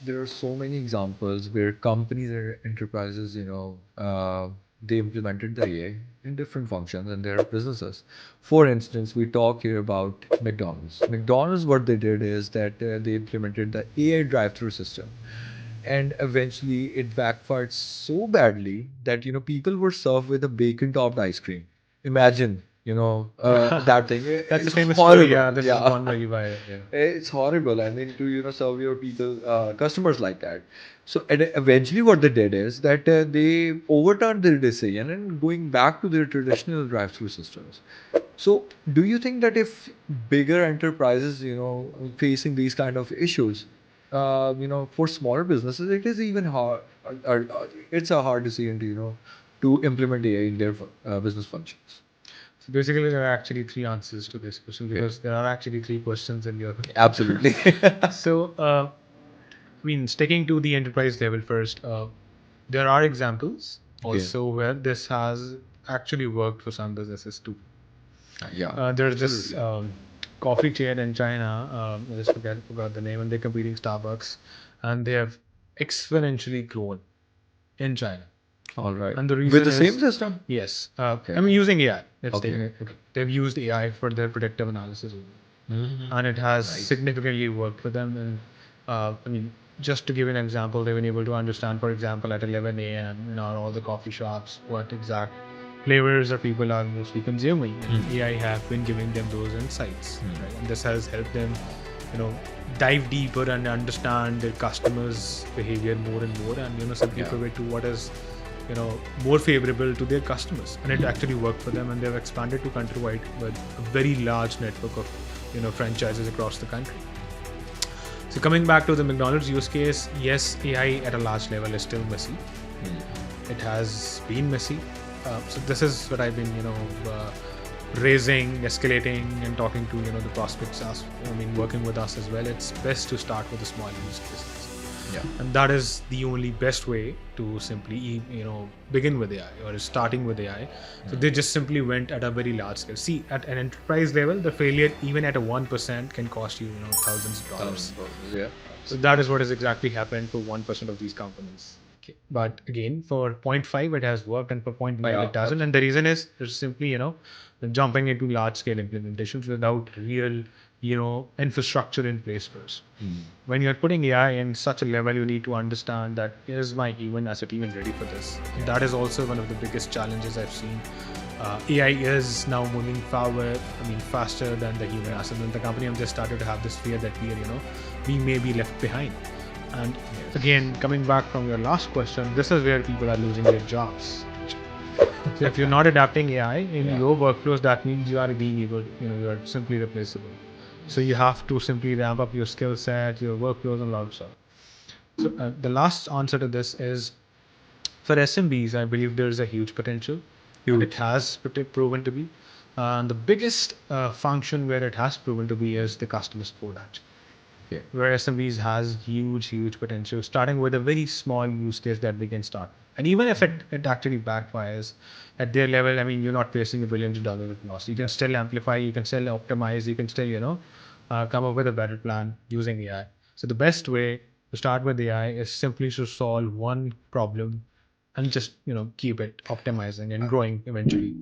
there are so many examples where companies or enterprises, they implemented the AI in different functions in their businesses. For instance, we talk here about McDonald's. McDonald's, what they did is that they implemented the AI drive-through system, and eventually it backfired so badly that people were served with a bacon-topped ice cream. Imagine, that thing. That's a It's famous story. horrible. Yeah, this is Yeah. one very viral. Yeah. It's horrible. I mean, to serve your people, customers like that. So and eventually, what they did is that they overturned their decision and going back to their traditional drive-through systems. So, do you think that if bigger enterprises, facing these kind of issues, for smaller businesses, it is even hard. It's a hard decision to to implement AI in their business functions. So basically, there are actually three answers to this question Yeah. because there are actually three questions in your. Absolutely. So, I mean, sticking to the enterprise level first, there are examples Yeah. also where this has actually worked for some businesses too. Yeah. There's this Absolutely. coffee chain in China. I just forgot the name, and they're competing Starbucks, and they have exponentially grown in China. All right. And the With reason the same is system? yes, Okay. I'm using AI. Let's take Okay. it. They've used AI for their predictive analysis, Mm-hmm. and it has Nice. significantly worked for them. And I mean, just to give an example, they've been able to understand, for example, at 11 a.m. in all the coffee shops, what exact flavors or people are mostly consuming. And Mm. AI have been giving them those insights, Mm. right? And this has helped them, you know, dive deeper and understand their customers' behavior more and more, and simply Yeah. pivot to what is more favorable to their customers. And it actually worked for them, and they've expanded to countrywide with a very large network of franchises across the country. So coming back to the McDonald's use case, yes, AI at a large level is still messy. It has been messy. So this is what I've been raising, escalating, and talking to the prospects. Working with us as well. It's best to start with a small use cases. Yeah. And that is the only best way to simply begin with AI or starting with AI. So they just simply went at a very large scale. See, at an enterprise level, the failure even at a 1% can cost you thousands of dollars. Yeah. So that is what has exactly happened for 1% of these companies. Okay. But again, for 0.5 it has worked, and for 0.5 Yeah. it doesn't. And the reason is there's simply jumping into large scale implementations without real infrastructure in place first. When you're putting AI in such a level, you need to understand that is my human asset even ready for this? Yeah. That is also one of the biggest challenges I've seen. AI is now moving forward, faster than the human asset. And the company have just started to have this fear that we may be left behind. And again, coming back from your last question, this is where people are losing their jobs. So if you're not adapting AI in Yeah. your workflows, that means you are being able, you are simply replaceable. So you have to simply ramp up your skill set, your workflows, and a lot of stuff. So the last answer to this is for SMBs, I believe there is a huge potential. Huge. It has proven to be. And the biggest function where it has proven to be is the customer support actually. Yeah. Where SMBs has huge potential, starting with a very small use case that they can start. And even if it actually backfires at their level, you're not facing a billions of dollars loss. You can still amplify, you can still optimize, you can still, come up with a better plan using AI. So the best way to start with AI is simply to solve one problem and just, keep it optimizing and growing eventually.